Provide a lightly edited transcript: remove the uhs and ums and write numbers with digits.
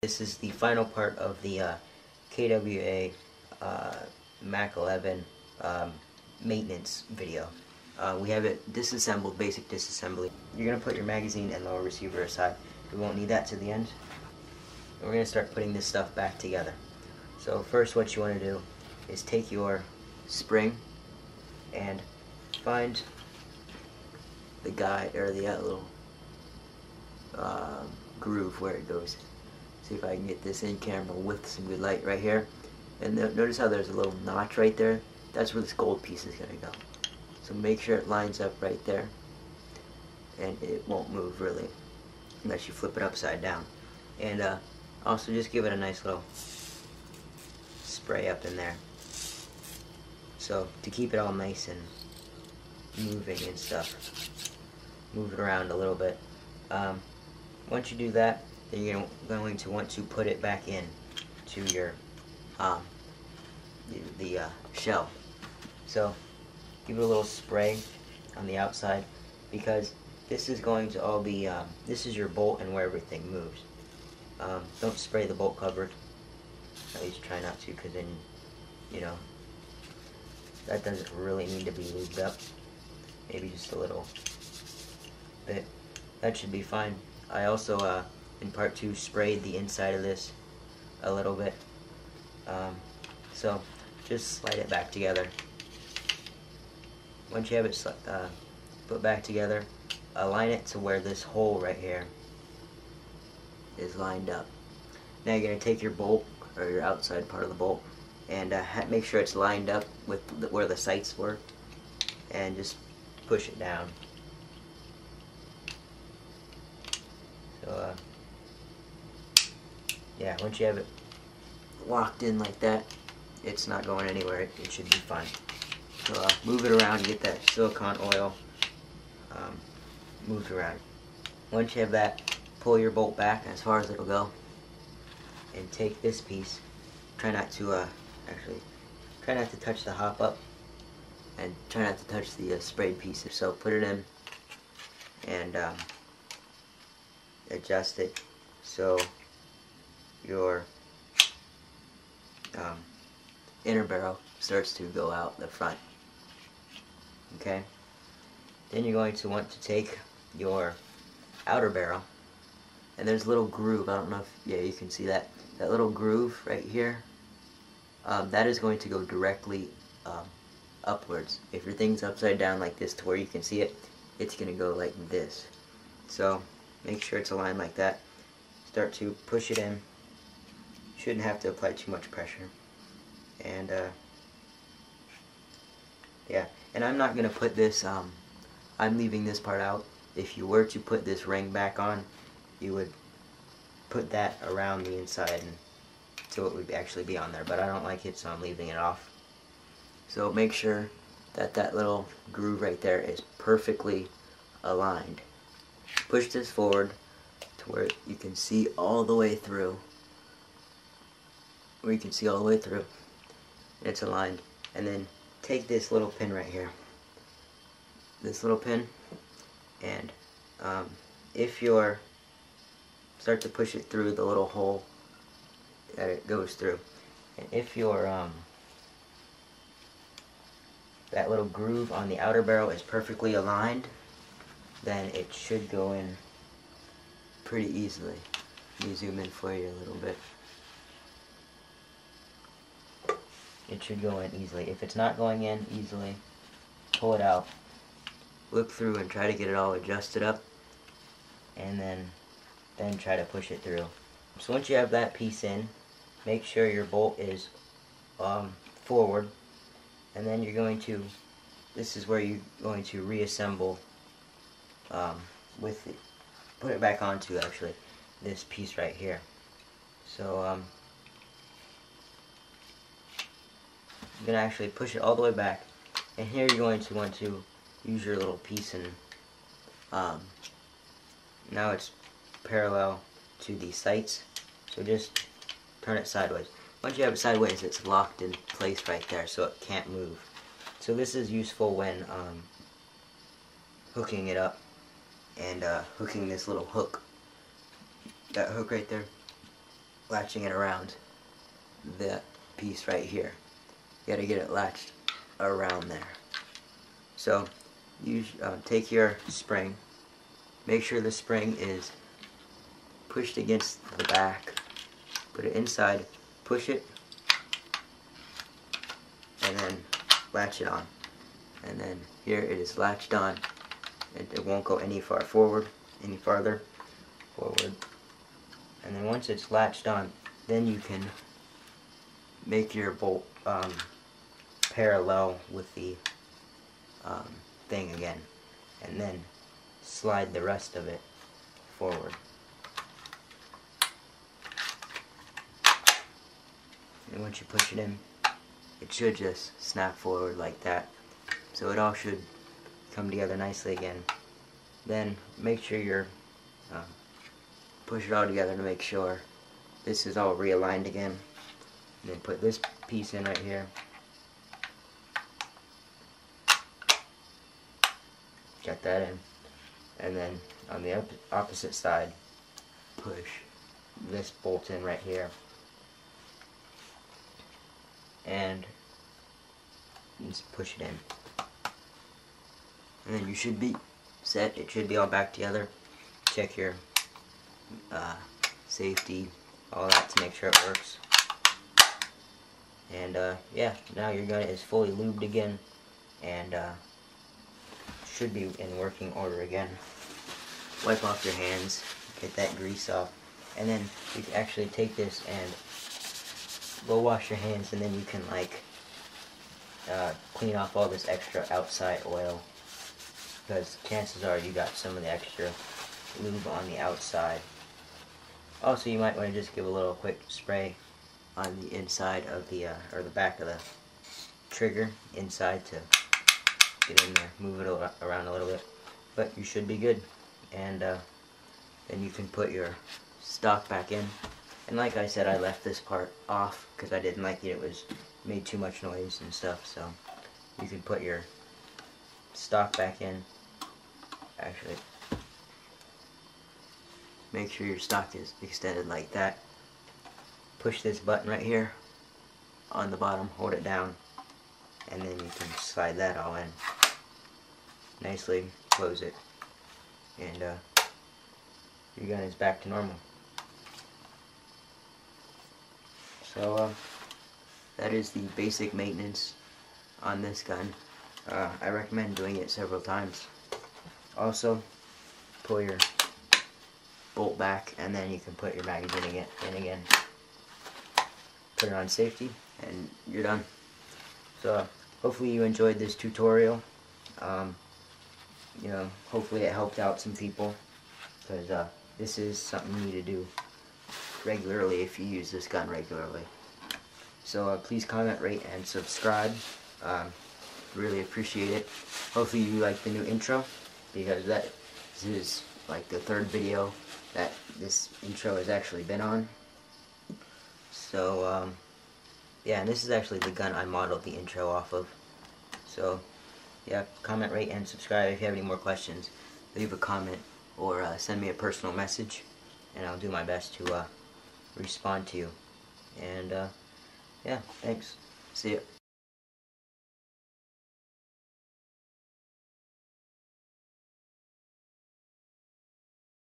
This is the final part of the KWA Mac11 maintenance video. We have it disassembled, basic disassembly. You're going to put your magazine and lower receiver aside. We won't need that to the end. And we're going to start putting this stuff back together. So first what you want to do is take your spring and find the guide, or the little groove where it goes. See if I can get this in camera with some good light right here. And notice how there's a little notch right there? That's where this gold piece is going to go. So make sure it lines up right there. And it won't move really unless you flip it upside down. And also just give it a nice little spray up in there. So to keep it all nice and moving and stuff. Move it around a little bit. Once you do that, then you're going to want to put it back in to your shell. So give it a little spray on the outside, because this is going to all be this is your bolt and where everything moves. Don't spray the bolt cover, at least try not to, because then that doesn't really need to be lubed up. Maybe just a little bit. That should be fine. I also in part 2 sprayed the inside of this a little bit. So just slide it back together. Once you have it put back together, align it to where this hole right here is lined up. Now you're going to take your bolt, or your outside part of the bolt, and make sure it's lined up with where the sights were, and just push it down. So yeah, once you have it locked in like that, it's not going anywhere. It should be fine. So move it around, get that silicone oil moved around. Once you have that, pull your bolt back as far as it'll go, and take this piece. Try not to try not to touch the hop up, and try not to touch the sprayed pieces. So put it in and adjust it so your inner barrel starts to go out the front. Okay? Then you're going to want to take your outer barrel, and there's a little groove. I don't know if, yeah, you can see that. That little groove right here, that is going to go directly upwards. If your thing's upside down like this to where you can see it, it's going to go like this. So make sure it's aligned like that. Start to push it in. Shouldn't have to apply too much pressure. And yeah, and I'm not going to put this, I'm leaving this part out. If you were to put this ring back on, you would put that around the inside and so it would actually be on there, but I don't like it, so I'm leaving it off. So make sure that that little groove right there is perfectly aligned. Push this forward to where you can see all the way through. Where you can see all the way through. And it's aligned. And then take this little pin right here. This little pin. And if you're start to push it through the little hole that it goes through. And if your that little groove on the outer barrel is perfectly aligned, then it should go in pretty easily. Let me zoom in for you a little bit. It should go in easily. If it's not going in easily, pull it out, look through and try to get it all adjusted up, and then try to push it through. So once you have that piece in, make sure your bolt is forward, and then you're going to, this is where you're going to reassemble with it, put it back onto actually this piece right here. So I'm going to actually push it all the way back, and here you're going to want to use your little piece, and now it's parallel to the sights, so just turn it sideways. Once you have it sideways, it's locked in place right there, so it can't move. So this is useful when hooking it up, and hooking this little hook, that hook right there, latching it around that piece right here. You gotta get it latched around there. So you take your spring, make sure the spring is pushed against the back, put it inside, push it, and then latch it on. And then here it is latched on. It won't go any farther forward. And then once it's latched on, then you can make your bolt parallel with the thing again, and then slide the rest of it forward. And once you push it in, it should just snap forward like that. So it all should come together nicely again. Then make sure you're push it all together to make sure this is all realigned again. And then put this piece in right here. Get that in. And then on the opposite side, push this bolt in right here. And just push it in. And then you should be set. It should be all back together. Check your safety, all that, to make sure it works. And yeah, now your gun is fully lubed again, and should be in working order again. Wipe off your hands, get that grease off, and then you can actually take this and go wash your hands, and then you can like clean off all this extra outside oil, because chances are you got some of the extra lube on the outside. Also, you might want to just give a little quick spray on the inside of the or the back of the trigger inside to get in there, move it around a little bit, but you should be good. And then you can put your stock back in. And like I said, I left this part off because I didn't like it. It was made too much noise and stuff. So you can put your stock back in. Actually, make sure your stock is extended like that. Push this button right here on the bottom, hold it down, and then you can slide that all in nicely, close it, and your gun is back to normal. So that is the basic maintenance on this gun. I recommend doing it several times. Also, pull your bolt back, and then you can put your magazine in again. Put it on safety, and you're done. So hopefully you enjoyed this tutorial. You know, hopefully it helped out some people, because this is something you need to do regularly if you use this gun regularly. So please comment, rate, and subscribe. Really appreciate it. Hopefully you like the new intro, because this is like the third video that this intro has actually been on. So yeah, and this is actually the gun I modeled the intro off of. So yeah, comment, rate, and subscribe. If you have any more questions, leave a comment or send me a personal message, and I'll do my best to respond to you. And yeah, thanks. See ya.